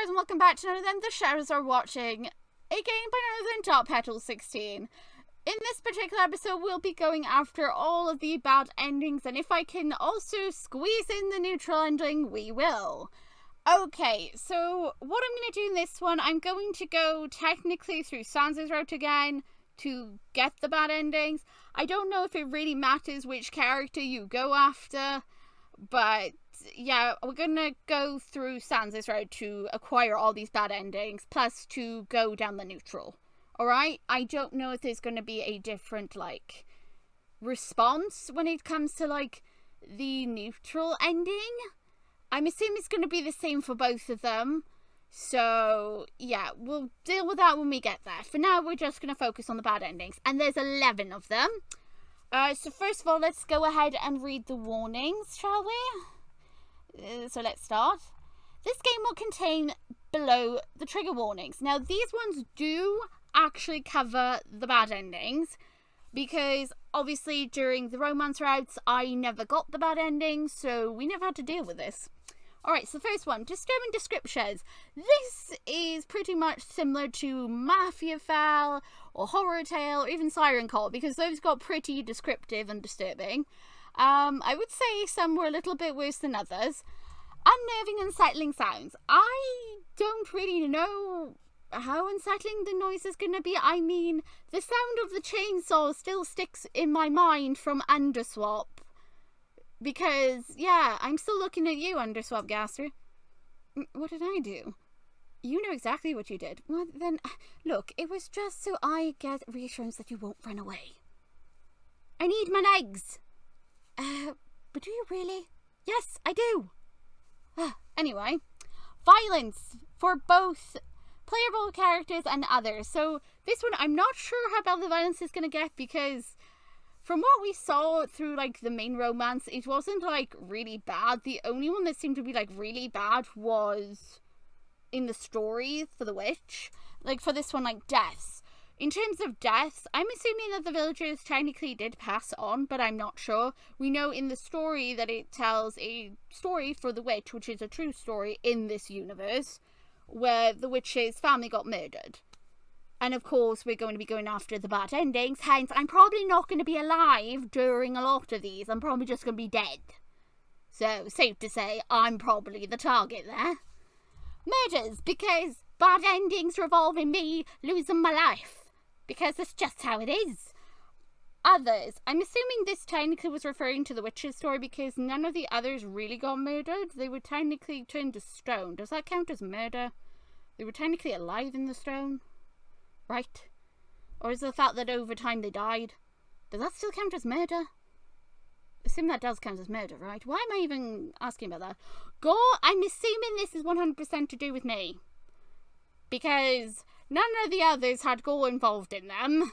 and welcome back to none of them the shadows are watching, a game by none other than darkpetal16. In this particular episode, we'll be going after all of the bad endings, and if I can also squeeze in the neutral ending, we will. Okay, so what I'm going to do in this one, I'm going to go technically through Sansa's route again to get the bad endings. I don't know if it really matters which character you go after, but yeah, we're gonna go through Sansa's route to acquire all these bad endings, plus to go down the neutral. Alright? I don't know if there's gonna be a different, response when it comes to, the neutral ending. I'm assuming it's gonna be the same for both of them. So, yeah, we'll deal with that when we get there. For now, we're just gonna focus on the bad endings. And there's 11 of them. So first of all, let's go ahead and read the warnings, shall we? So let's start. This game will contain below the trigger warnings. Now, these ones do actually cover the bad endings, because obviously during the romance routes, I never got the bad endings, so we never had to deal with this. Alright, so first one, disturbing descriptions. This is pretty much similar to mafiafell or horror tale or even siren call, because those got pretty descriptive and disturbing. I would say some were a little bit worse than others. Unnerving, unsettling sounds. I don't really know how unsettling the noise is going to be. I mean, the sound of the chainsaw still sticks in my mind from Underswap. Because, yeah, I'm still looking at you, underswap Gaster. What did I do? You know exactly what you did. Well, then, look, it was just so I get reassurance that you won't run away. I need my legs. But do you really? Yes, I do. Anyway, violence for both playable characters and others. So this one, I'm not sure how bad the violence is going to get, because from what we saw through, the main romance, it wasn't, really bad. The only one that seemed to be, really bad was in the story for the witch. For this one, deaths. In terms of deaths, I'm assuming that the villagers technically did pass on, but I'm not sure. We know in the story that it tells a story for the witch, which is a true story in this universe, where the witch's family got murdered. And of course, we're going to be going after the bad endings, hence I'm probably not going to be alive during a lot of these. I'm probably just going to be dead. So, safe to say, I'm probably the target there. Murders, because bad endings revolve in me losing my life. Because that's just how it is. Others, I'm assuming this technically was referring to the witch's story, because none of the others really got murdered. They were technically turned to stone. Does that count as murder? They were technically alive in the stone? Right? Or is it the fact that over time they died? Does that still count as murder? I assume that does count as murder, right? Why am I even asking about that? Gore, I'm assuming this is 100% to do with me. Because none of the others had gore involved in them.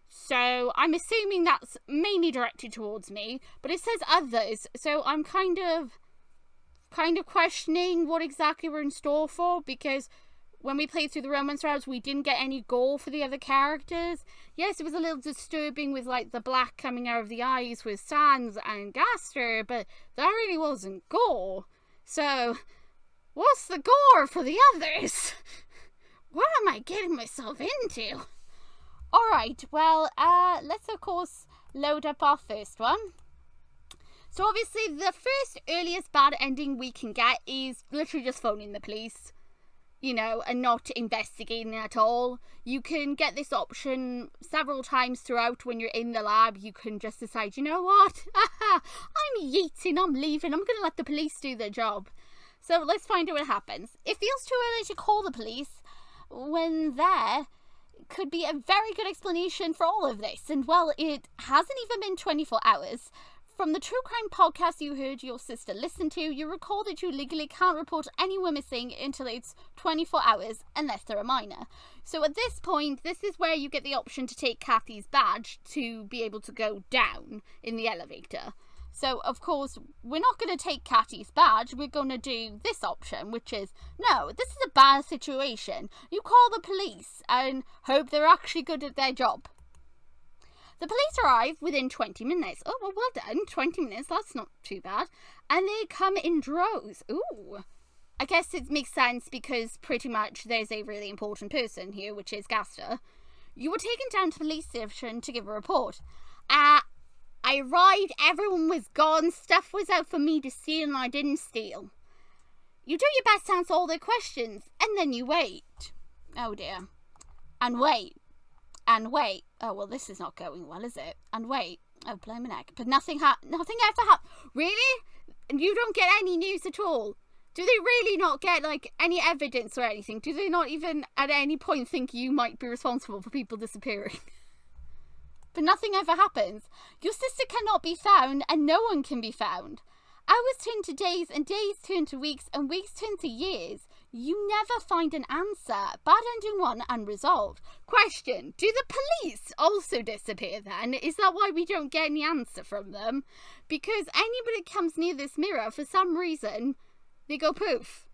So I'm assuming that's mainly directed towards me. But it says others, so I'm kind of questioning what exactly we're in store for, because when we played through the romance routes, we didn't get any gore for the other characters. Yes, it was a little disturbing with, the black coming out of the eyes with Sans and Gaster, but that really wasn't gore. So, what's the gore for the others? What am I getting myself into? Alright, well, let's of course load up our first one. So obviously, the first earliest bad ending we can get is literally just phoning the police. And not investigating at all. You can get this option several times throughout when you're in the lab. You can just decide, you know what? I'm yeeting, I'm leaving. I'm going to let the police do their job. So let's find out what happens. It feels too early to call the police when there could be a very good explanation for all of this. And well, it hasn't even been 24 hours. From the true crime podcast you heard your sister listen to, you recall that you legally can't report anyone missing until it's 24 hours unless they're a minor. So at this point, this is where you get the option to take Kathy's badge to be able to go down in the elevator. So, of course, we're not going to take Kathy's badge, we're going to do this option, which is, no, this is a bad situation. You call the police and hope they're actually good at their job. The police arrive within 20 minutes. Oh, well done. 20 minutes, that's not too bad. And they come in droves. Ooh. I guess it makes sense because pretty much there's a really important person here, which is Gaster. You were taken down to the police station to give a report. I arrived, everyone was gone, stuff was out for me to steal and I didn't steal. You do your best to answer all their questions, and then you wait. Oh dear. And wait. And wait. Oh, well, this is not going well, is it? And wait. Oh, blame my neck. But nothing ever happened. Really? And you don't get any news at all? Do they really not get, like, any evidence or anything? Do they not even at any point think you might be responsible for people disappearing? But nothing ever happens. Your sister cannot be found, and no one can be found. Hours turn to days, and days turn to weeks, and weeks turn to years. You never find an answer. Bad ending 1, unresolved. Question, do the police also disappear then? Is that why we don't get any answer from them? Because anybody that comes near this mirror, for some reason, they go poof.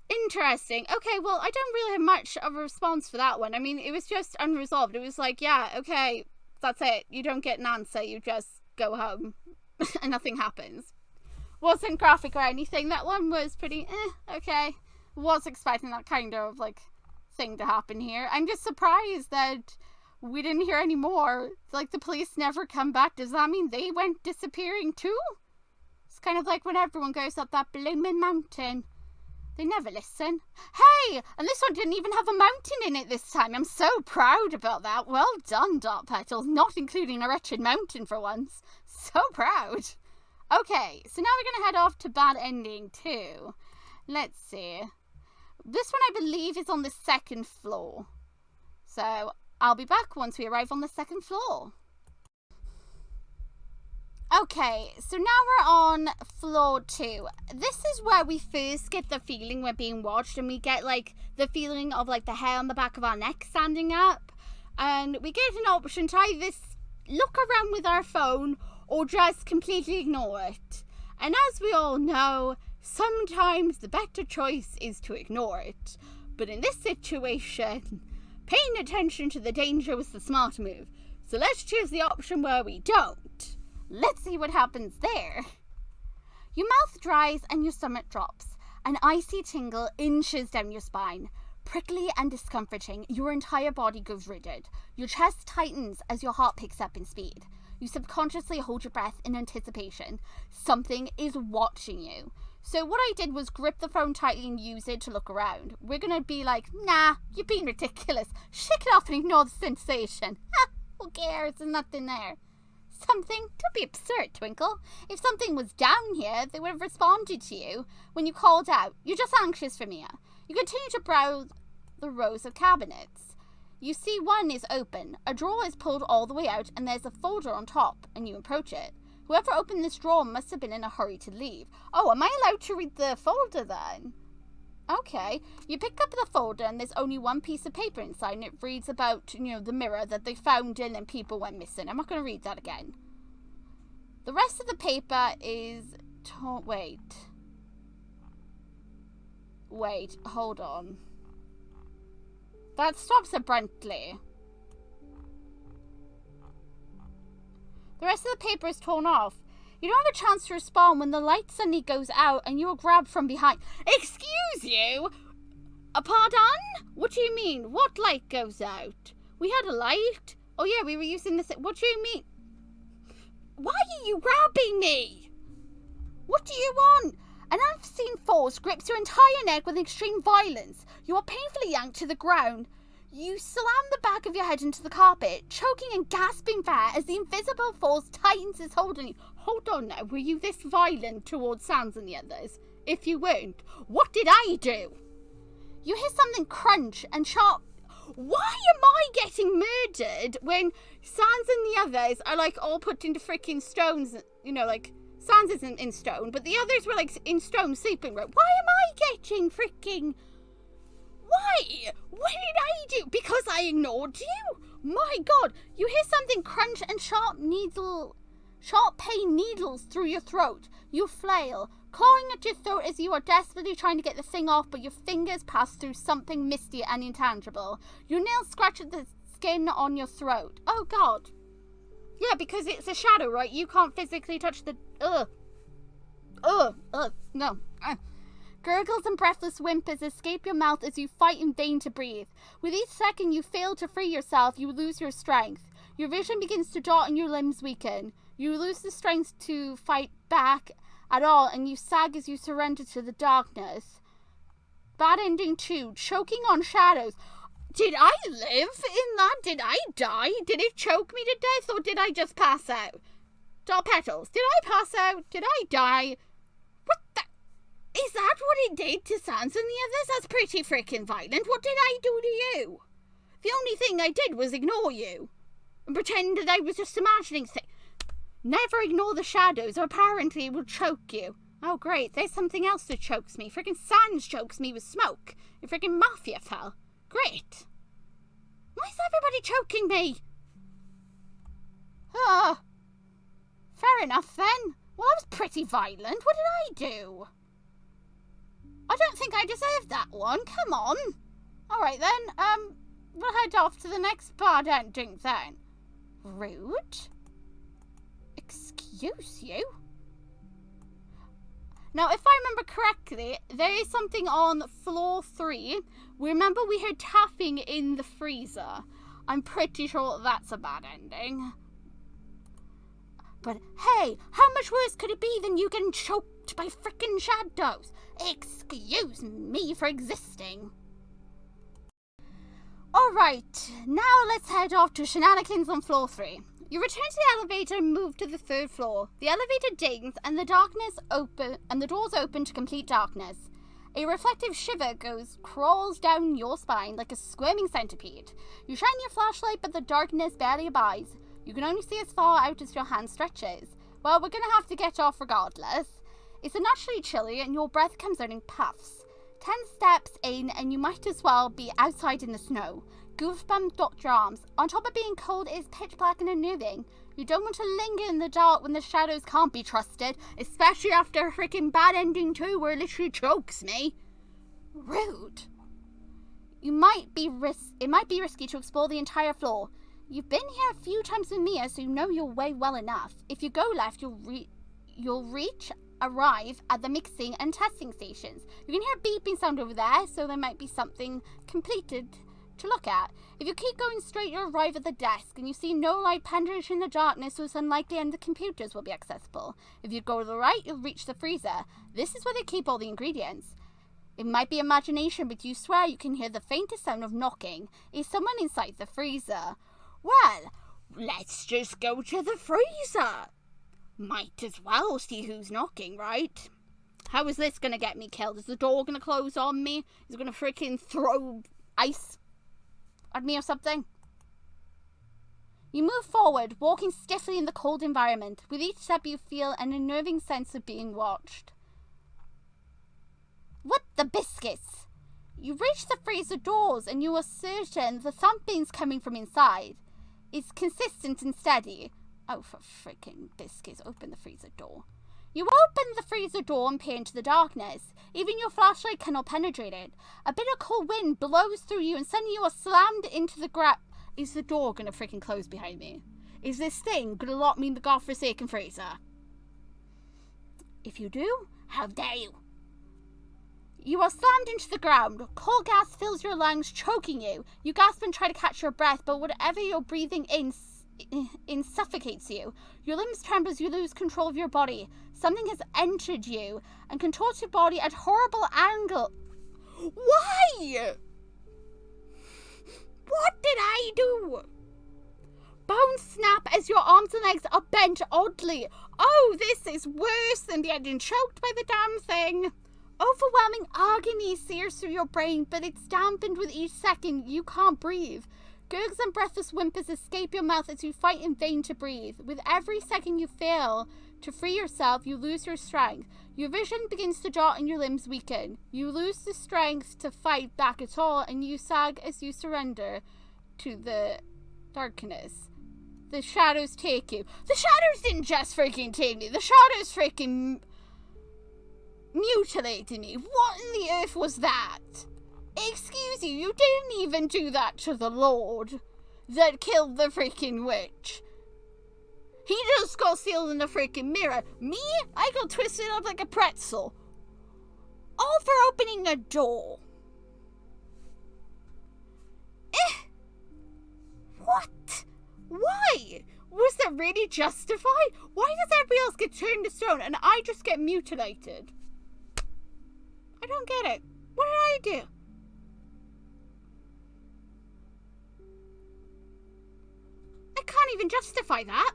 Interesting. Okay, well, I don't really have much of a response for that one. I mean, it was just unresolved. It was like, yeah, okay, that's it. You don't get an answer. You just go home and nothing happens. Wasn't graphic or anything. That one was pretty, okay. Was expecting that kind of, like, thing to happen here. I'm just surprised that we didn't hear any more. Like, the police never come back. Does that mean they went disappearing too? It's kind of like when everyone goes up that blooming mountain. They never listen. Hey! And this one didn't even have a mountain in it this time. I'm so proud about that. Well done, Dark Petals. Not including a wretched mountain for once. So proud. Okay, so now we're going to head off to Bad Ending 2. Let's see. This one I believe is on the 2nd floor. So I'll be back once we arrive on the 2nd floor. Okay, so now we're on floor 2. This is where we first get the feeling we're being watched, and we get, like, the feeling of, like, the hair on the back of our neck standing up. And we get an option to either look around with our phone or just completely ignore it. And as we all know, sometimes the better choice is to ignore it. But in this situation, paying attention to the danger was the smart move. So let's choose the option where we don't. Let's see what happens there. Your mouth dries and your stomach drops. An icy tingle inches down your spine. Prickly and discomforting, your entire body goes rigid. Your chest tightens as your heart picks up in speed. You subconsciously hold your breath in anticipation. Something is watching you. So what I did was grip the phone tightly and use it to look around. We're going to be like, nah, you're being ridiculous. Shake it off and ignore the sensation. Ha, who cares? There's nothing there. Something? Don't be absurd, Twinkle. If something was down here, they would have responded to you when you called out. You're just anxious for Mia. You continue to browse the rows of cabinets. You see one is open. A drawer is pulled all the way out and there's a folder on top, and you approach it. Whoever opened this drawer must have been in a hurry to leave. Oh, am I allowed to read the folder then? Okay. You pick up the folder and there's only one piece of paper inside, and it reads about, the mirror that they found in and people went missing. I'm not going to read that again. The rest of the paper is... Wait, hold on. That stops abruptly. The rest of the paper is torn off. You don't have a chance to respond when the light suddenly goes out and you are grabbed from behind. Excuse you? Pardon? What do you mean? What light goes out? We had a light? Oh yeah, we were using this. What do you mean? Why are you grabbing me? What do you want? An unseen force grips your entire neck with extreme violence. You are painfully yanked to the ground. You slam the back of your head into the carpet, choking and gasping for air as the invisible force tightens its hold on you. Hold on now, were you this violent towards Sans and the others? If you weren't, what did I do? You hear something crunch and sharp. Why am I getting murdered when Sans and the others are like all put into freaking stones? Like Sans isn't in stone, but the others were like in stone sleeping. Right? Why am I getting freaking... Why? What did I do? Because I ignored you? My God, you hear something crunch and sharp pain needles through your throat. You flail, clawing at your throat as you are desperately trying to get the thing off, but your fingers pass through something misty and intangible. Your nails scratch at the skin on your throat. Oh God. Yeah, because it's a shadow, right? You can't physically touch the... No. Gurgles and breathless whimpers escape your mouth as you fight in vain to breathe. With each second you fail to free yourself, you lose your strength. Your vision begins to dart and your limbs weaken. You lose the strength to fight back at all, and you sag as you surrender to the darkness. Bad ending 2, choking on shadows. Did I live in that? Did I die? Did it choke me to death, or did I just pass out? Dark petals, did I pass out? Did I die? What the? Is that what it did to Sans and the others? That's pretty freaking violent. What did I do to you? The only thing I did was ignore you and pretend that I was just imagining things. Never ignore the shadows, or apparently it will choke you. Oh great, there's something else that chokes me. Freaking Sans chokes me with smoke. You freaking mafiafell. Great. Why is everybody choking me? Ah. Fair enough then. Well, that was pretty violent. What did I do? I don't think I deserved that one. Come on. Alright then, we'll head off to the next bad ending then. Rude? Excuse you? Now, if I remember correctly, there is something on floor 3. Remember we heard tapping in the freezer. I'm pretty sure that's a bad ending. But hey, how much worse could it be than you getting choked by frickin' shadows? Excuse me for existing. Alright, now let's head off to shenanigans on floor 3. You return to the elevator and move to the 3rd floor. The elevator dings and the doors open to complete darkness. A reflective shiver crawls down your spine like a squirming centipede. You shine your flashlight, but the darkness barely abides. You can only see as far out as your hand stretches. Well, we're gonna have to get off regardless. It's unnaturally chilly and your breath comes out in puffs. 10 steps in and you might as well be outside in the snow. Goosebumps dot your arms. On top of being cold, it is pitch black and unnerving. You don't want to linger in the dark when the shadows can't be trusted, especially after a freaking bad ending 2 where it literally chokes me. Rude. It might be risky to explore the entire floor. You've been here a few times with Mia, so you know your way well enough. If you go left, you'll arrive at the mixing and testing stations. You can hear a beeping sound over there, so there might be something completed to look at. If you keep going straight, you'll arrive at the desk, and you see no light penetrating the darkness, so it's unlikely any of the computers will be accessible. If you go to the right, you'll reach the freezer. This is where they keep all the ingredients. It might be imagination, but you swear you can hear the faintest sound of knocking. Is someone inside the freezer? Well, let's just go to the freezer. Might as well see who's knocking, right? How is this going to get me killed? Is the door going to close on me? Is it going to freaking throw ice at me or something? You move forward, walking stiffly in the cold environment. With each step you feel an unnerving sense of being watched. What the biscuits? You reach the freezer doors and you are certain the thumping's coming from inside. It's consistent and steady. Oh, for freaking biscuits, open the freezer door. You open the freezer door and peer into the darkness. Even your flashlight cannot penetrate it. A bit of cold wind blows through you and suddenly you are slammed into the ground. Is the door gonna freaking close behind me? Is this thing gonna lock me in the godforsaken freezer? If you do, how dare you? You are slammed into the ground. Cold gas fills your lungs, choking you. You gasp and try to catch your breath, but whatever you're breathing in suffocates you. Your limbs tremble as you lose control of your body. Something has entered you and contorts your body at horrible angle. Why? What did I do? Bones snap as your arms and legs are bent oddly. Oh, this is worse than getting choked by the damn thing. Overwhelming agony sears through your brain, but it's dampened with each second. You can't breathe. Gurgles and breathless whimpers escape your mouth as you fight in vain to breathe. With every second you fail to free yourself, you lose your strength. Your vision begins to dart and your limbs weaken. You lose the strength to fight back at all, and you sag as you surrender to the darkness. The shadows take you. The shadows didn't just freaking take me. The shadows freaking mutilated me. What in the earth was that? Excuse you didn't even do that to the Lord that killed the freaking witch. He just got sealed in the freaking mirror. Me? I got twisted up like a pretzel. All for opening a door. What? Why? Was that really justified? Why does everybody else get turned to stone and I just get mutilated? I don't get it. What did I do? I can't even justify that.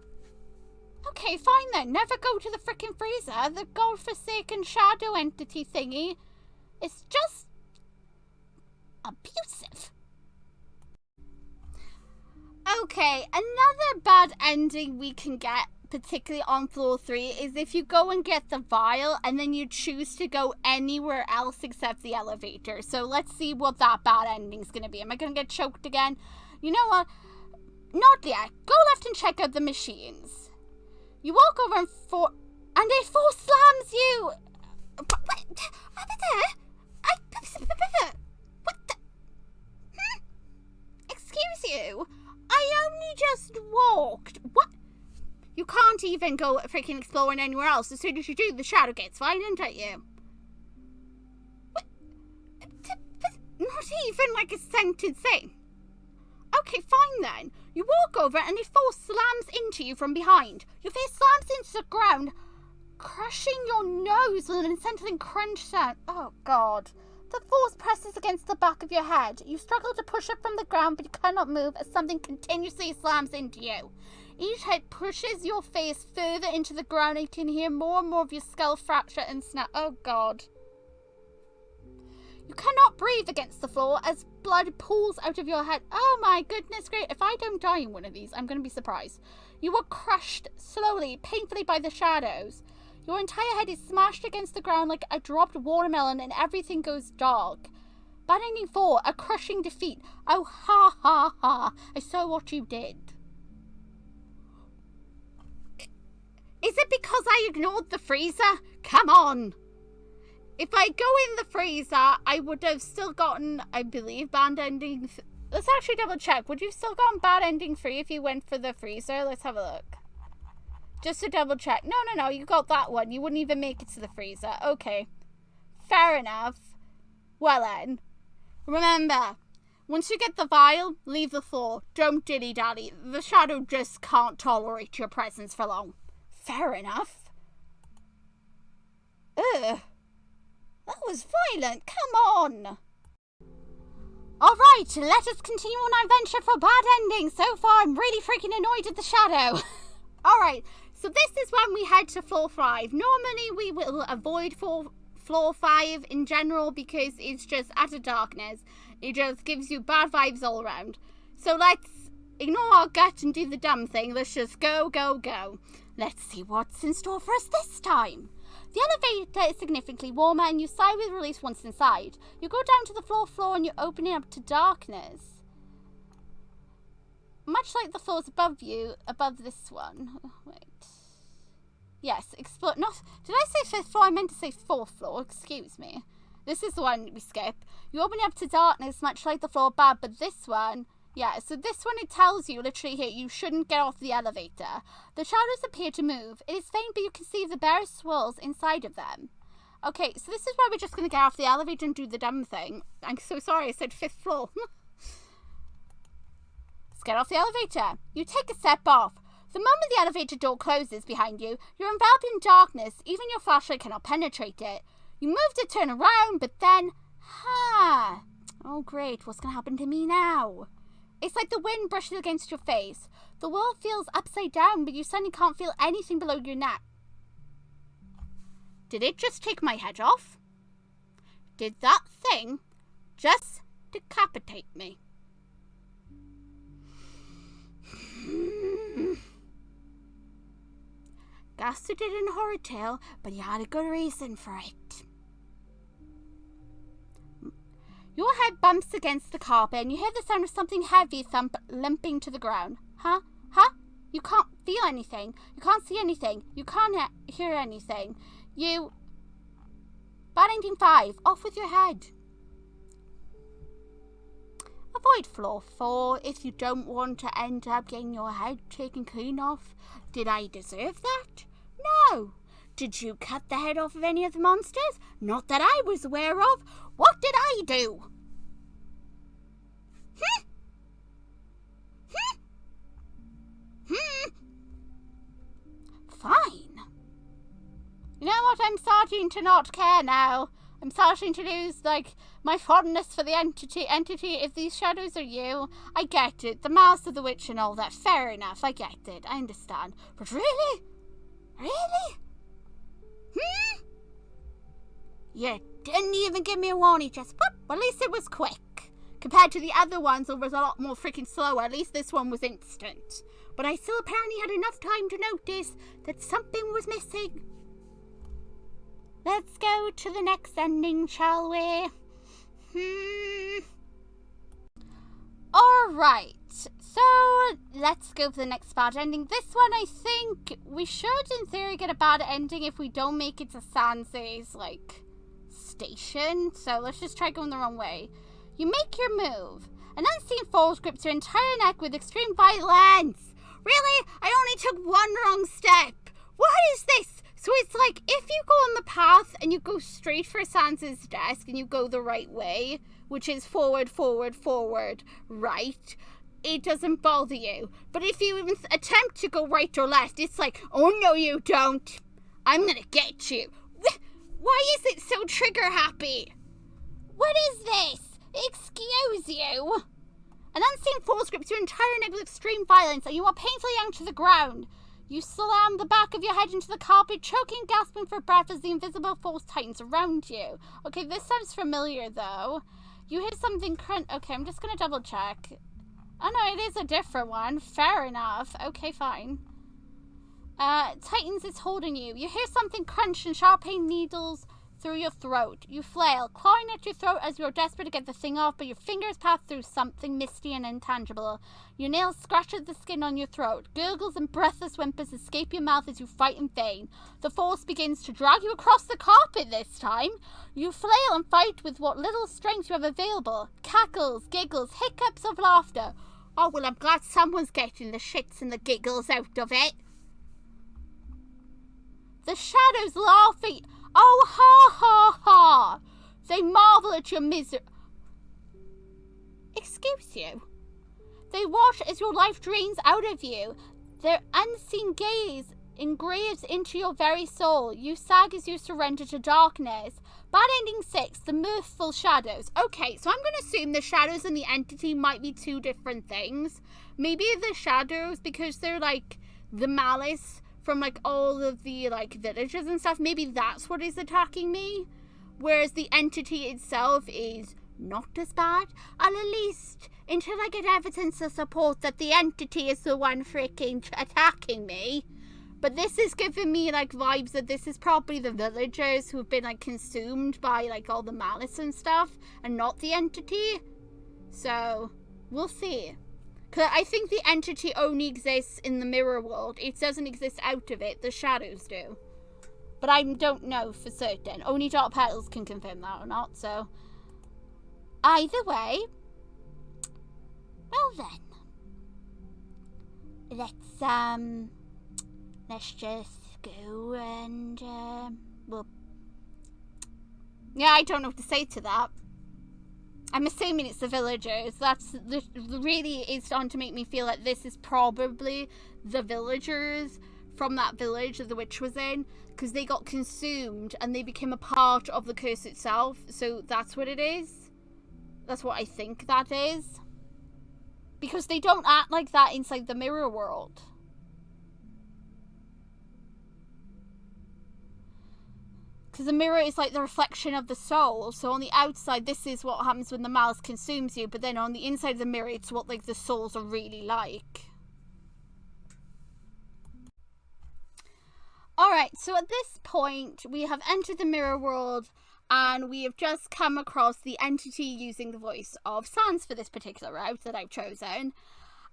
Okay, fine then. Never go to the frickin' freezer. The godforsaken shadow entity thingy is just abusive. Okay, another bad ending we can get, particularly on floor 3, is if you go and get the vial and then you choose to go anywhere else except the elevator. So let's see what that bad ending's gonna be. Am I gonna get choked again? You know what? Not yet. Go left and check out the machines. You walk over and it force slams you. What the? Excuse you? I only just walked. What? You can't even go freaking exploring anywhere else. As soon as you do, the shadow gets violent at you. What? Not even like a scented thing. Okay, fine then. You walk over and it force slams into you from behind. Your face slams into the ground, crushing your nose with an unsettling crunch sound. Oh, God. The force presses against the back of your head. You struggle to push up from the ground, but you cannot move as something continuously slams into you. Each hit pushes your face further into the ground, and you can hear more and more of your skull fracture and snap. Oh, God. You cannot breathe against the floor as blood pools out of your head. Oh, my goodness, great. If I don't die in one of these, I'm going to be surprised. You are crushed slowly, painfully by the shadows. Your entire head is smashed against the ground like a dropped watermelon and everything goes dark. Bad ending 4, a crushing defeat. Oh, ha, ha, ha. I saw what you did. Is it because I ignored the freezer? Come on. If I go in the freezer, I would have still gotten, I believe, bad ending. Let's actually double check. Would you still gotten bad ending 3 if you went for the freezer? Let's have a look. Just to double check. No, you got that one. You wouldn't even make it to the freezer. Okay. Fair enough. Well then. Remember, once you get the vial, leave the floor. Don't dilly-dally. The shadow just can't tolerate your presence for long. Fair enough. Ugh. That was violent. Come on. Alright, let us continue on our adventure for bad endings. So far, I'm really freaking annoyed at the shadow. Alright, so this is when we head to floor 5. Normally, we will avoid floor 5 in general because it's just utter darkness. It just gives you bad vibes all around. So let's ignore our gut and do the dumb thing. Let's just go, go, go. Let's see what's in store for us this time. The elevator is significantly warmer and you sigh with relief once inside. You go down to the floor and you open it up to darkness. Much like the floors above you, above this one. Oh, wait. Yes, explore. Not. Did I say 5th floor? I meant to say 4th floor. Excuse me. This is the one we skip. You open it up to darkness, much like the floor above, but this one. Yeah, so this one, it tells you, literally here, you shouldn't get off the elevator. The shadows appear to move. It is faint, but you can see the bare swirls inside of them. Okay, so this is where we're just going to get off the elevator and do the dumb thing. I'm so sorry, I said 5th floor. Let's get off the elevator. You take a step off. The moment the elevator door closes behind you, you're enveloped in darkness. Even your flashlight cannot penetrate it. You move to turn around, but then... Oh, great. What's going to happen to me now? It's like the wind brushes against your face. The world feels upside down, but you suddenly can't feel anything below your neck. Did it just take my head off? Did that thing just decapitate me? Gaster did in Horror Tale, but he had a good reason for it. Your head bumps against the carpet and you hear the sound of something heavy thump limping to the ground. Huh? You can't feel anything. You can't see anything. You can't hear anything. Bad ending 5. Off with your head. Avoid floor 4 if you don't want to end up getting your head taken clean off. Did I deserve that? No. Did you cut the head off of any of the monsters? Not that I was aware of. What did I do? Fine. You know what? I'm starting to not care now. I'm starting to lose, like, my fondness for the entity. If these shadows are you, I get it. The mouse of the witch and all that. Fair enough. I get it. I understand. But really? Really? You didn't even give me a warning, just whoop. Well, at least it was quick. Compared to the other ones, it was a lot more freaking slow. At least this one was instant. But I still apparently had enough time to notice that something was missing. Let's go to the next ending, shall we? Alright, so let's go for the next bad ending. This one, I think we should, in theory, get a bad ending if we don't make it to Sanse's, like, station. So let's just try going the wrong way. You make your move. An unseen force grips your entire neck with extreme violence. Really? I only took one wrong step. What is this? So it's like, if you go on the path and you go straight for Sansa's desk and you go the right way, which is forward, forward, forward, right, it doesn't bother you. But if you even attempt to go right or left, it's like, oh no you don't. I'm gonna get you. Why is it so trigger happy? What is this? Excuse you. An unseen force grips your entire neck with extreme violence and you are painfully yanked to the ground. You slam the back of your head into the carpet, choking, gasping for breath as the invisible force tightens around you. Okay, this sounds familiar, though. You hear something crunch. Okay, I'm just going to double check. Oh, no, it is a different one. Fair enough. Okay, fine. Tightens is holding you. You hear something crunch and sharp pain needles through your throat. You flail, clawing at your throat as you are desperate to get the thing off, but your fingers pass through something misty and intangible. Your nails scratch at the skin on your throat. Gurgles and breathless whimpers escape your mouth as you fight in vain. The force begins to drag you across the carpet this time. You flail and fight with what little strength you have available. Cackles, giggles, hiccups of laughter. Oh, well, I'm glad someone's getting the shits and the giggles out of it. The shadows laugh at you. Oh, ha, ha, ha. They marvel at your misery. Excuse you. They watch as your life drains out of you. Their unseen gaze engraves into your very soul. You sag as you surrender to darkness. Bad ending 6, the mirthful shadows. Okay, so I'm going to assume the shadows and the entity might be two different things. Maybe the shadows, because they're like the malice from like all of the like villages and stuff, maybe that's what is attacking me, whereas the entity itself is not as bad. I'll at least, until I get evidence to support that the entity is the one freaking attacking me. But this is giving me like vibes that this is probably the villagers who've been like consumed by like all the malice and stuff, and not the entity. So we'll see. Because I think the entity only exists in the mirror world. It doesn't exist out of it. The shadows do. But I don't know for certain. Only Dark Petals can confirm that or not. So, either way. Well then. Let's just go and, well. Yeah, I don't know what to say to that. I'm assuming it's the villagers. That's really is starting to make me feel like this is probably the villagers from that village that the witch was in, because they got consumed and they became a part of the curse itself. So that's what it is. That's what I think that is. Because they don't act like that inside the mirror world. Because the mirror is like the reflection of the soul. So on the outside, this is what happens when the malice consumes you. But then on the inside of the mirror, it's what like the souls are really like. Alright, so at this point, we have entered the mirror world. And we have just come across the entity using the voice of Sans for this particular route that I've chosen.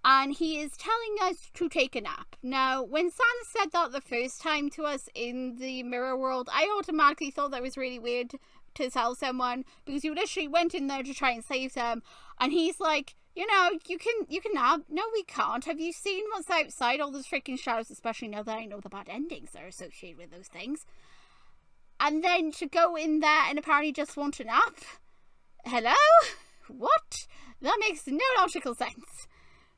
And he is telling us to take a nap. Now, when Sans said that the first time to us in the mirror world, I automatically thought that was really weird to tell someone, because you literally went in there to try and save them, and he's like, You know, you can nap. No, we can't. Have you seen what's outside? All those freaking shadows, especially now that I know the bad endings that are associated with those things. And then to go in there and apparently just want a nap? Hello? What? That makes no logical sense.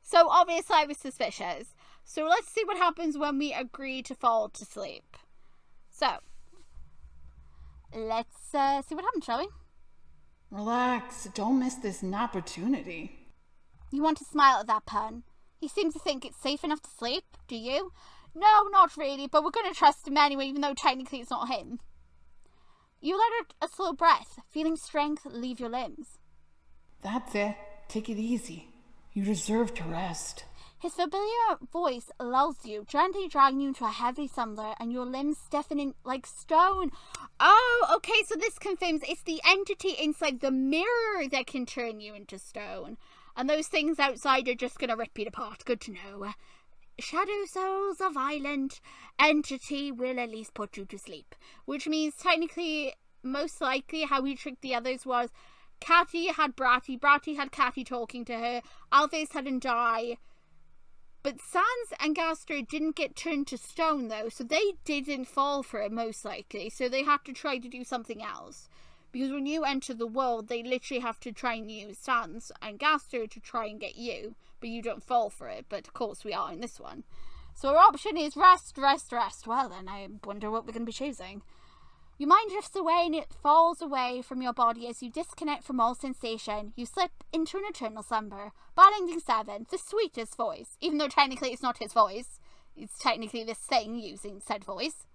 So obviously I was suspicious. So let's see what happens when we agree to fall to sleep. So, let's see what happens, shall we? Relax. Don't miss this opportunity. You want to smile at that pun? He seems to think it's safe enough to sleep, do you? No, not really, but we're going to trust him anyway, even though technically it's not him. You let out a slow breath, feeling strength leave your limbs. That's it. Take it easy. You deserve to rest. His familiar voice lulls you, gently dragging you into a heavy slumber and your limbs stiffening like stone. Oh, okay, so this confirms it's the entity inside the mirror that can turn you into stone. And those things outside are just going to rip you apart. Good to know. Shadow souls, a violent entity, will at least put you to sleep. Which means technically, most likely, how he tricked the others was Catty had Bratty, Bratty had Catty talking to her, Alphys had Undie. But Sans and Gaster didn't get turned to stone though, so they didn't fall for it most likely. So they had to try to do something else. Because when you enter the world, they literally have to try and use Sans and Gaster to try and get you. But you don't fall for it, but of course we are in this one. So our option is rest, rest, rest. Well then, I wonder what we're going to be choosing. Your mind drifts away and it falls away from your body as you disconnect from all sensation. You slip into an eternal slumber. Bad ending 7, the sweetest voice. Even though technically it's not his voice. It's technically this thing using said voice.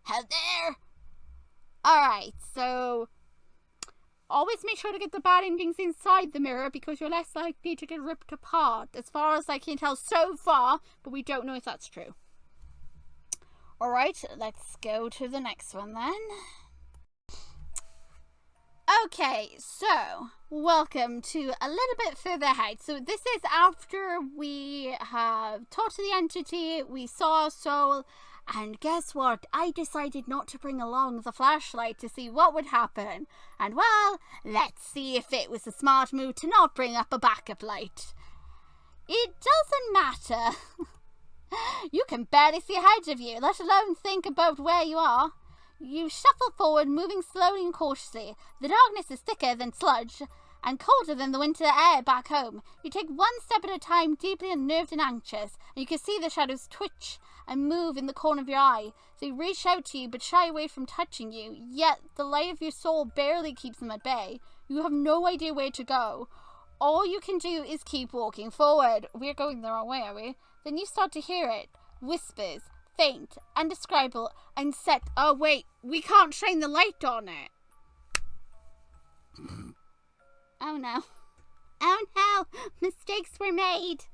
Hello there! Alright, so always make sure to get the bad endings inside the mirror because you're less likely to get ripped apart. As far as I can tell so far, but we don't know if that's true. Alright, let's go to the next one then. Okay, so welcome to a little bit further ahead. So this is after we have talked to the entity, we saw a soul, and guess what? I decided not to bring along the flashlight to see what would happen. And well, let's see if it was a smart move to not bring up a backup light. It doesn't matter. You can barely see ahead of you, let alone think about where you are. You shuffle forward, moving slowly and cautiously. The darkness is thicker than sludge and colder than the winter air back home. You take one step at a time, deeply unnerved and anxious, and you can see the shadows twitch and move in the corner of your eye. They reach out to you but shy away from touching you, yet the light of your soul barely keeps them at bay. You have no idea where to go. All you can do is keep walking forward. We're going the wrong way, are we? Then you start to hear it. Whispers, faint, indescribable, and set. Oh wait, we can't shine the light on it. Oh no. Oh no, mistakes were made.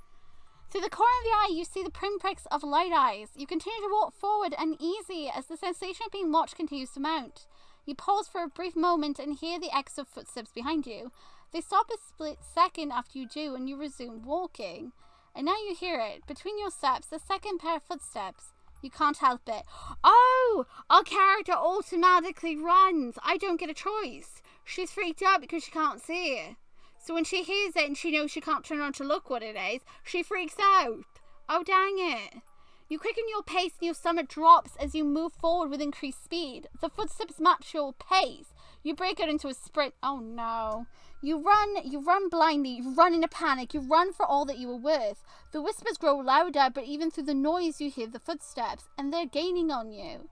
Through the corner of the eye, you see the pinpricks of light eyes. You continue to walk forward uneasy as the sensation of being watched continues to mount. You pause for a brief moment and hear the echo of footsteps behind you. They stop a split second after you do and you resume walking. And now you hear it. Between your steps, the second pair of footsteps. You can't help it. Oh! Our character automatically runs. I don't get a choice. She's freaked out because she can't see it. So when she hears it and she knows she can't turn around to look what it is, she freaks out. Oh, dang it. You quicken your pace and your stomach drops as you move forward with increased speed. The footsteps match your pace. You break out into a sprint. Oh no. You run blindly, you run in a panic, you run for all that you are worth. The whispers grow louder, but even through the noise you hear the footsteps, and they're gaining on you.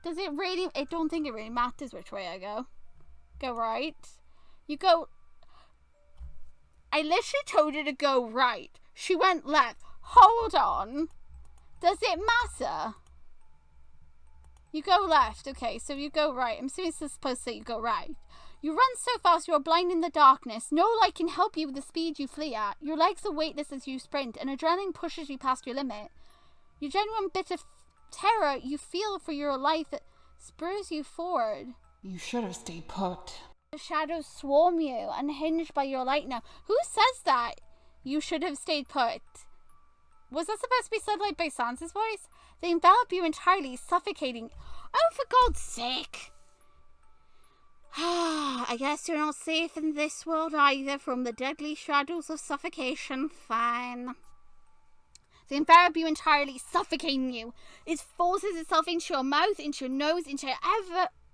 Does it really? I don't think it really matters which way I go. Go right. You go. I literally told her to go right. She went left. Hold on. Does it matter? You go left. Okay, so you go right. I'm assuming it's supposed to say you go right. You run so fast you are blind in the darkness. No light can help you with the speed you flee at. Your legs are weightless as you sprint, and adrenaline pushes you past your limit. Your genuine bit of terror you feel for your life spurs you forward. You should have stayed put. The shadows swarm you, unhinged by your light now. Who says that? You should have stayed put. Was that supposed to be said like by Sansa's voice? They envelop you entirely, suffocating. Oh, for God's sake. I I guess you're not safe in this world either from the deadly shadows of suffocation. Fine. The environment entirely suffocating you. It forces itself into your mouth, into your nose, into your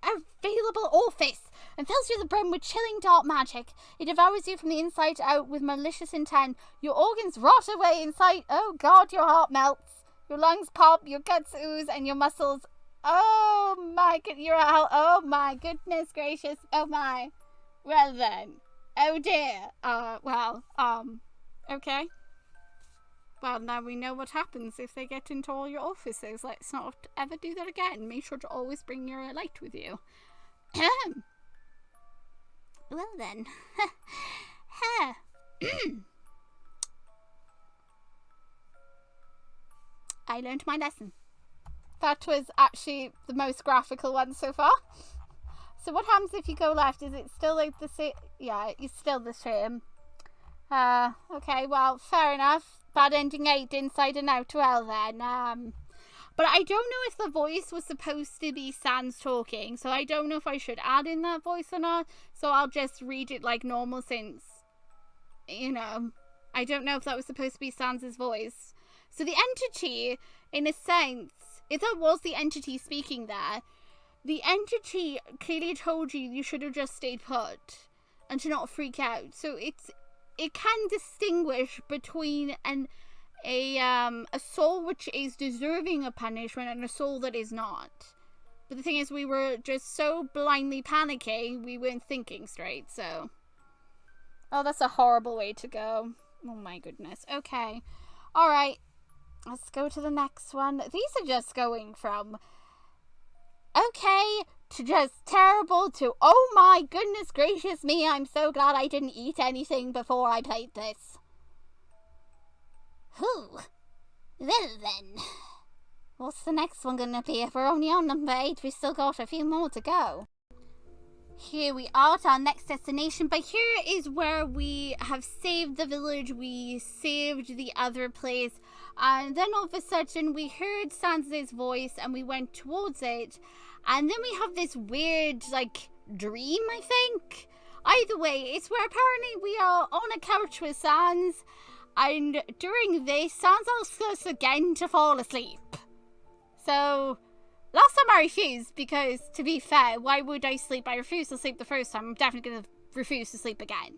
available orifice, and fills you to the brim with chilling dark magic. It devours you from the inside out with malicious intent. Your organs rot away inside. Oh God, your heart melts. Your lungs pop, your guts ooze, and your muscles. Oh my god, you're out. Oh my goodness gracious. Oh my. Well then. Oh dear. Okay. Well, now we know what happens if they get into all your offices. Let's not ever do that again. Make sure to always bring your light with you. Well then. I learned my lesson. That was actually the most graphical one so far. So what happens if you go left? Is it still like the same? Yeah, it's still the same. Okay, well, fair enough. Bad ending 8 inside and out. Well then, but I don't know if the voice was supposed to be Sans talking, so I don't know if I should add in that voice or not. So I'll just read it like normal since, you know, I don't know if that was supposed to be Sans's voice. So the entity, in a sense, if that was the entity speaking there, the entity clearly told you should have just stayed put and to not freak out. So it can distinguish between a soul which is deserving of punishment and a soul that is not. But the thing is, we were just so blindly panicking, we weren't thinking straight, so. Oh, that's a horrible way to go. Oh my goodness. Okay. Alright. Let's go to the next one. These are just going from okay to just terrible to oh my goodness gracious me, I'm so glad I didn't eat anything before I played this. Whew. Well then. What's the next one gonna be? If we're only on number 8, we still got a few more to go. Here we are at our next destination, but here is where we have saved the village, we saved the other place, and then all of a sudden we heard Sans's voice and we went towards it, and then we have this weird, like, dream, I think? Either way, it's where apparently we are on a couch with Sans, and during this, Sans asks us again to fall asleep. So last time I refused because, to be fair, why would I sleep? I refused to sleep the first time. I'm definitely going to refuse to sleep again.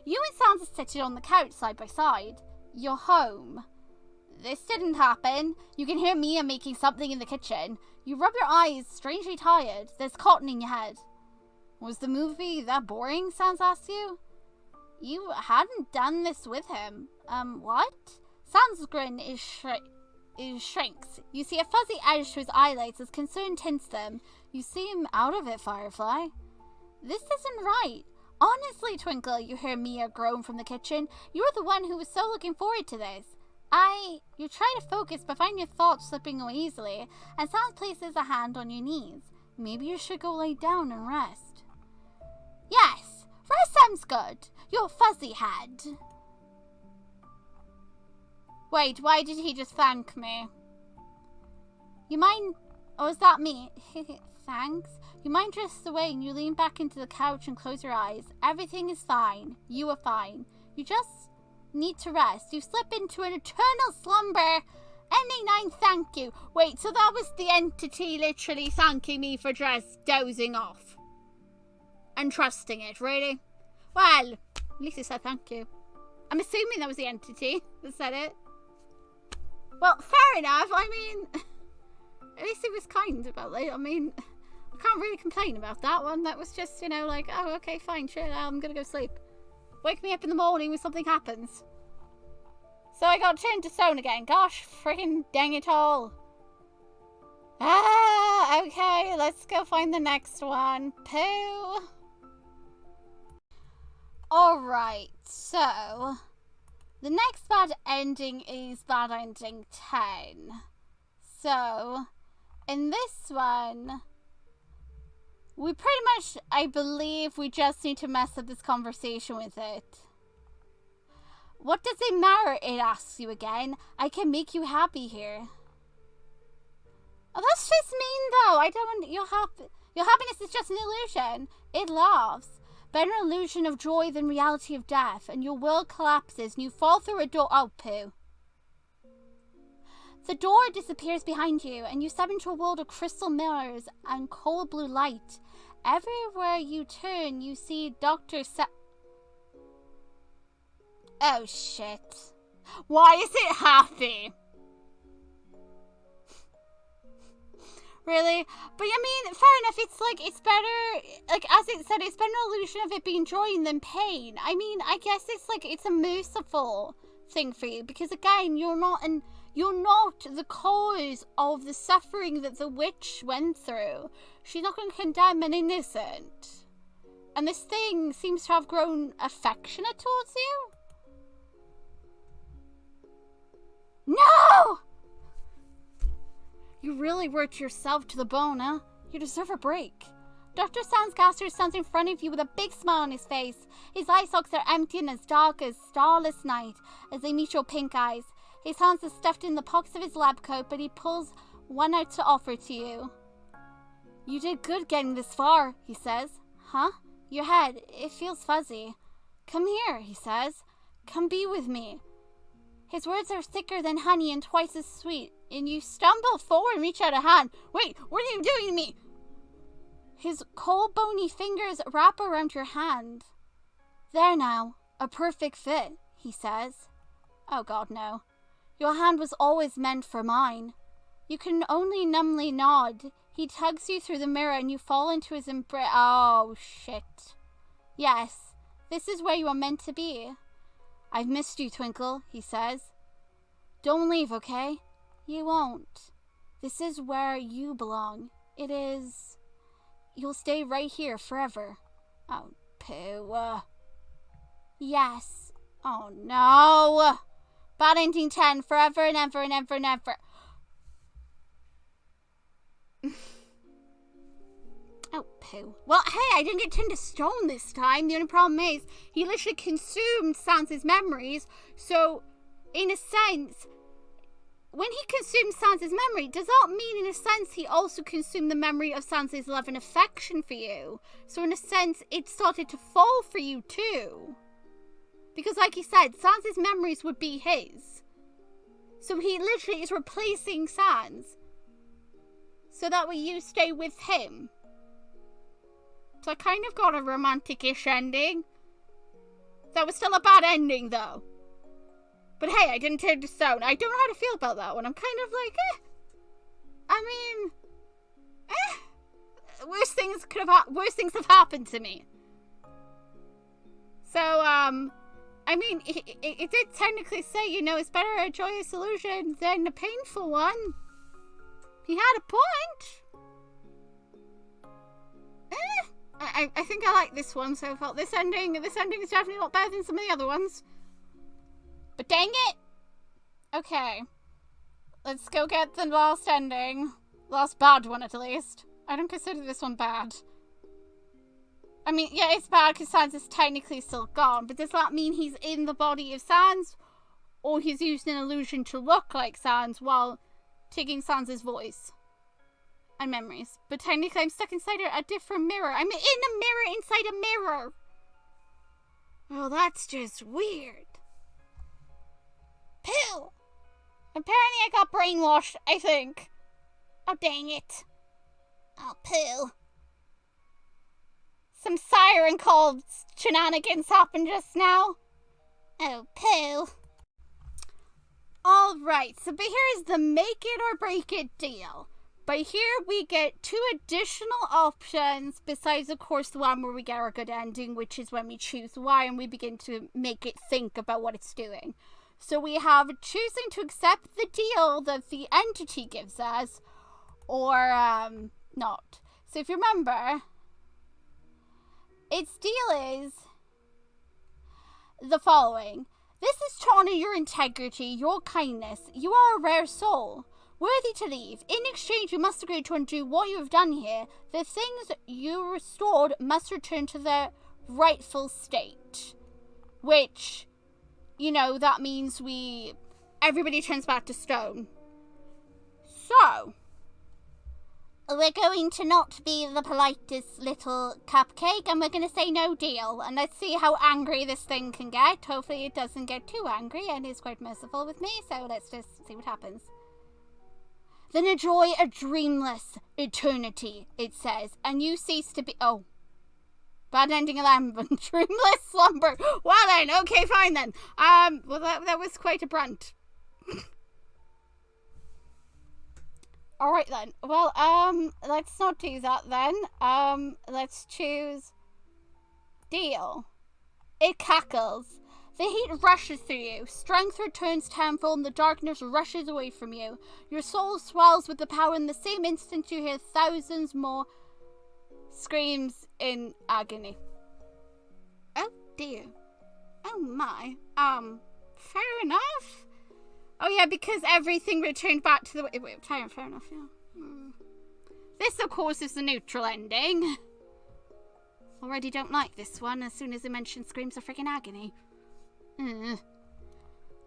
You and Sans are sitting on the couch side by side. You're home. This didn't happen. You can hear Mia making something in the kitchen. You rub your eyes, strangely tired. There's cotton in your head. Was the movie that boring? Sans asks you. You hadn't done this with him. What? Sans' grin is shrinks. You see a fuzzy edge to his eyelids as concern tints them. You seem out of it, Firefly. This isn't right. Honestly, Twinkle, you hear Mia groan from the kitchen. You are the one who was so looking forward to this. You try to focus but find your thoughts slipping away easily, and Sans places a hand on your knees. Maybe you should go lay down and rest. Yes, rest sounds good. Your fuzzy head. Wait, why did he just thank me? You mind... Oh, is that me? Thanks. You mind drifts away and you lean back into the couch and close your eyes. Everything is fine. You are fine. You just need to rest. You slip into an eternal slumber. Ending 9, thank you. Wait, so that was the entity literally thanking me for just dozing off. And trusting it, really? Well, at least it said thank you. I'm assuming that was the entity that said it. Well, fair enough. I mean, at least it was kind about it. I mean, I can't really complain about that one. That was just, you know, like, oh, okay, fine, sure, I'm gonna go sleep. Wake me up in the morning when something happens. So I got turned to stone again. Gosh, freaking dang it all. Okay, let's go find the next one. Pooh. Alright, so the next bad ending is bad ending 10. So, in this one, we pretty much, I believe, we just need to mess up this conversation with it. What does it matter? It asks you again. I can make you happy here. Oh, that's just mean, though. I don't want your happiness is just an illusion. It laughs. better illusion of joy than reality of death, and your world collapses and you fall through a door. Oh, poo. The door disappears behind you, and you step into a world of crystal mirrors and cold blue light. Everywhere you turn, you see Oh, shit. Why is it happy? Really? But I mean, fair enough, it's like, it's better, like, as it said, it's better an illusion of it being joy than pain. I mean, I guess it's like, it's a merciful thing for you, because again, you're not the cause of the suffering that the witch went through. She's not going to condemn an innocent. And this thing seems to have grown affectionate towards you. No! You really worked yourself to the bone, huh? You deserve a break. Dr. Gaster stands in front of you with a big smile on his face. His eye sockets are empty and as dark as starless night as they meet your pink eyes. His hands are stuffed in the pockets of his lab coat, but he pulls one out to offer to you. You did good getting this far, he says. Huh? Your head, it feels fuzzy. Come here, he says. Come be with me. His words are thicker than honey and twice as sweet, and you stumble forward and reach out a hand. Wait, what are you doing to me? His cold, bony fingers wrap around your hand. There now, a perfect fit, he says. Oh God, no. Your hand was always meant for mine. You can only numbly nod. He tugs you through the mirror and you fall into his embrace. Oh, shit. Yes, this is where you are meant to be. I've missed you, Twinkle, he says. Don't leave, okay? You won't. This is where you belong. It is... You'll stay right here forever. Oh, poo. Yes. Oh, no. Bad ending 10. Forever and ever and ever and ever. Oh, poo. Well, hey, I didn't get turned to stone this time. The only problem is he literally consumed Sansa's memories. So, in a sense, when he consumed Sansa's memory, does that mean in a sense he also consumed the memory of Sansa's love and affection for you? So in a sense, it started to fall for you too. Because like he said, Sansa's memories would be his. So he literally is replacing Sans. So that way you stay with him. So I kind of got a romantic-ish ending. That was still a bad ending though. But hey, I didn't turn to stone. I don't know how to feel about that one. I'm kind of like, I mean, worse things have happened to me. So, I mean, it did technically say, you know, it's better a joyous illusion than a painful one. He had a point. I think I like this one so far. This ending is definitely a lot better than some of the other ones. But dang it! Okay. Let's go get the last ending. Last bad one, at least. I don't consider this one bad. I mean, yeah, it's bad because Sans is technically still gone, but does that mean he's in the body of Sans? Or he's used an illusion to look like Sans while taking Sans's voice and memories? But technically I'm stuck inside a different mirror. I'm in a mirror inside a mirror! Well, that's just weird. Pooh! Apparently I got brainwashed, I think. Oh, dang it. Oh, pooh. Some siren call shenanigans happened just now. Oh, pooh. Alright, so but here's the make it or break it deal. But here we get 2 additional options besides, of course, the one where we get our good ending, which is when we choose Y and we begin to make it think about what it's doing. So we have choosing to accept the deal that the entity gives us, or not. So if you remember, its deal is the following. This is to honor your integrity, your kindness. You are a rare soul, worthy to leave. In exchange, you must agree to undo what you have done here. The things you restored must return to their rightful state. Which... you know, that means everybody turns back to stone. So, we're going to not be the politest little cupcake, and we're going to say no deal. And let's see how angry this thing can get. Hopefully it doesn't get too angry and is quite merciful with me, so let's just see what happens. Then enjoy a dreamless eternity, it says, and you cease to be... Oh. Bad ending 11. Dreamless slumber. Well then, okay, fine then. Well that was quite a brunt. Alright then. Well, let's not do that then. Let's choose deal. It cackles. The heat rushes through you. Strength returns tenfold and the darkness rushes away from you. Your soul swells with the power. In the same instant you hear thousands more screams in agony. Oh dear. Oh my. Fair enough. Oh yeah, because everything returned back to the... Wait, fair enough, yeah. This, of course, is the neutral ending. Already don't like this one. As soon as it mentions screams of freaking agony. The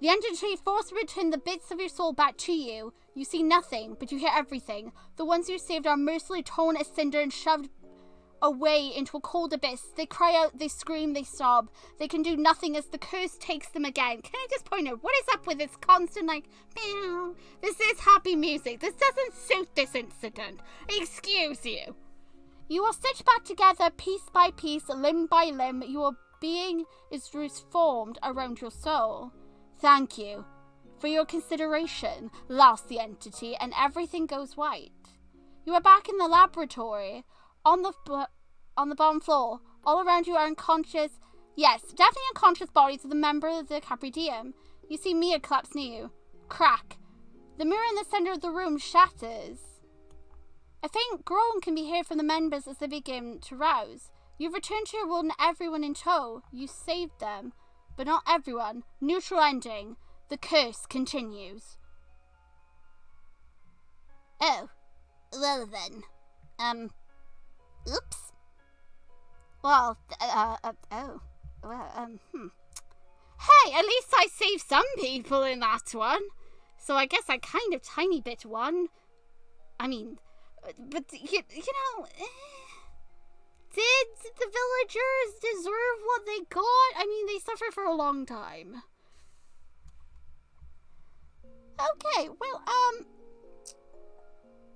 entity forced to return the bits of your soul back to you. You see nothing, but you hear everything. The ones you saved are mercilessly torn asunder and shoved away into a cold abyss. They cry out, they scream, they sob. They can do nothing as the curse takes them again. Can I just point out, what is up with this constant, like, meow? This is happy music. This doesn't suit this incident. Excuse you. You are stitched back together, piece by piece, limb by limb. Your being is reformed around your soul. Thank you for your consideration, laughs the entity, and everything goes white. You are back in the laboratory. On the bottom floor, all around you are unconscious, yes, definitely unconscious bodies of the members of the Capri Diem. You see Mia collapse near you. Crack. The mirror in the center of the room shatters. A faint groan can be heard from the members as they begin to rouse. You've returned to your world and everyone in tow. You saved them, but not everyone. Neutral ending. The curse continues. Oh, well then. Oops. Well, Hey, at least I saved some people in that one. So I guess I kind of tiny bit won. I mean, but you know, did the villagers deserve what they got? I mean, they suffered for a long time. Okay, well,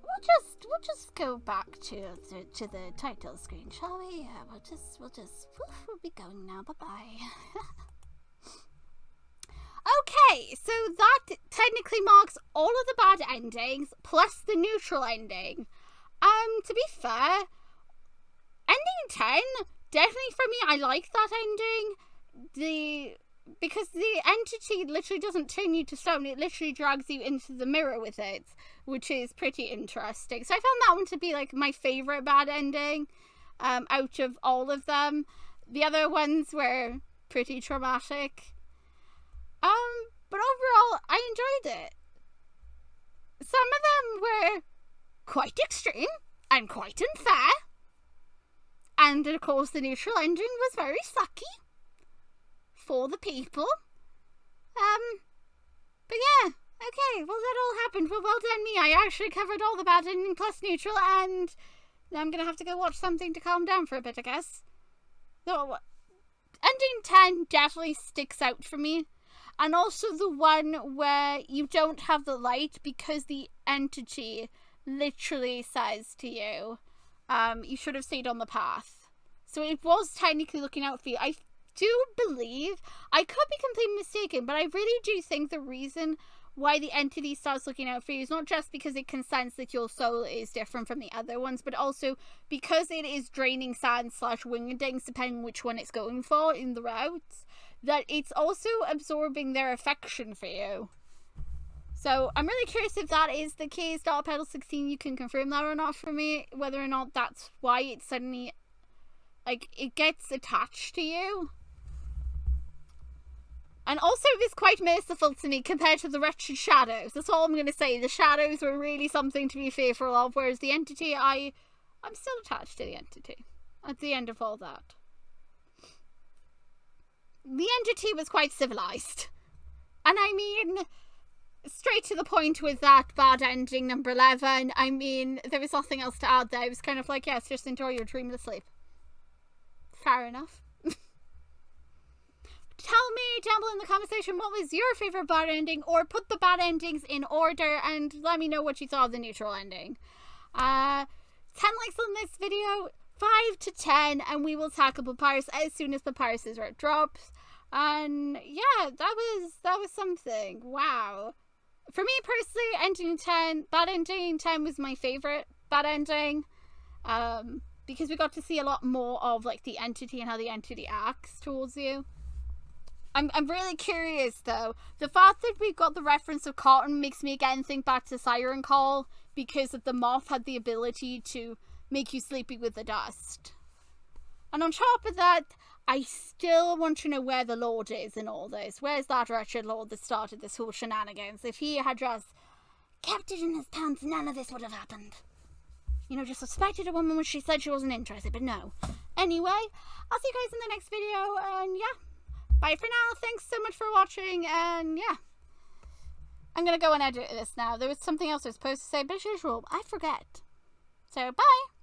we'll just go back to the title screen, shall we? Yeah, we'll be going now. Bye-bye. Okay, so that technically marks all of the bad endings plus the neutral ending. To be fair, ending 10, definitely for me, I like that ending. Because the entity literally doesn't turn you to stone, it literally drags you into the mirror with it, which is pretty interesting. So I found that one to be like my favourite bad ending out of all of them. The other ones were pretty traumatic. But overall, I enjoyed it. Some of them were quite extreme and quite unfair. And of course the neutral ending was very sucky for the people. But yeah, okay, well that all happened. Well done me, I actually covered all the bad ending plus neutral, and now I'm gonna have to go watch something to calm down for a bit, I guess. So, ending 10 definitely sticks out for me. And also the one where you don't have the light because the entity literally says to you, you should have stayed on the path. So it was technically looking out for you. I do believe, I could be completely mistaken, but I really do think the reason why the entity starts looking out for you is not just because it can sense that your soul is different from the other ones, but also because it is draining sand / wingdings, depending on which one it's going for in the routes, that it's also absorbing their affection for you. So I'm really curious if that is the case. darkpetal16, you can confirm that or not for me, whether or not that's why it suddenly, like, it gets attached to you. And also it was quite merciful to me compared to the wretched shadows. That's all I'm going to say. The shadows were really something to be fearful of, whereas the entity, I'm still attached to the entity at the end of all that. The entity was quite civilized. And I mean, straight to the point with that bad ending, number 11. I mean, there was nothing else to add there. It was kind of like, yes, just enjoy your dreamless sleep. Fair enough. Tell me down below in the comment section what was your favourite bad ending, or put the bad endings in order and let me know what you thought of the neutral ending. 10 likes on this video, 5 to 10, and we will tackle Papyrus as soon as Papyrus's red drops. And yeah, that was something. Wow. For me personally, ending 10, bad ending 10 was my favourite bad ending. Because we got to see a lot more of like the entity and how the entity acts towards you. I'm really curious though. The fact that we got the reference of cotton makes me again think back to Siren Call, because of the moth had the ability to make you sleepy with the dust. And on top of that, I still want to know where the Lord is in all this. Where's that wretched Lord that started this whole shenanigans? If he had just kept it in his pants, none of this would have happened. You know, just suspected a woman when she said she wasn't interested, but no. Anyway, I'll see you guys in the next video, and yeah. Bye for now. Thanks so much for watching, and yeah. I'm gonna go and edit this now. There was something else I was supposed to say, but as usual, I forget. So, bye!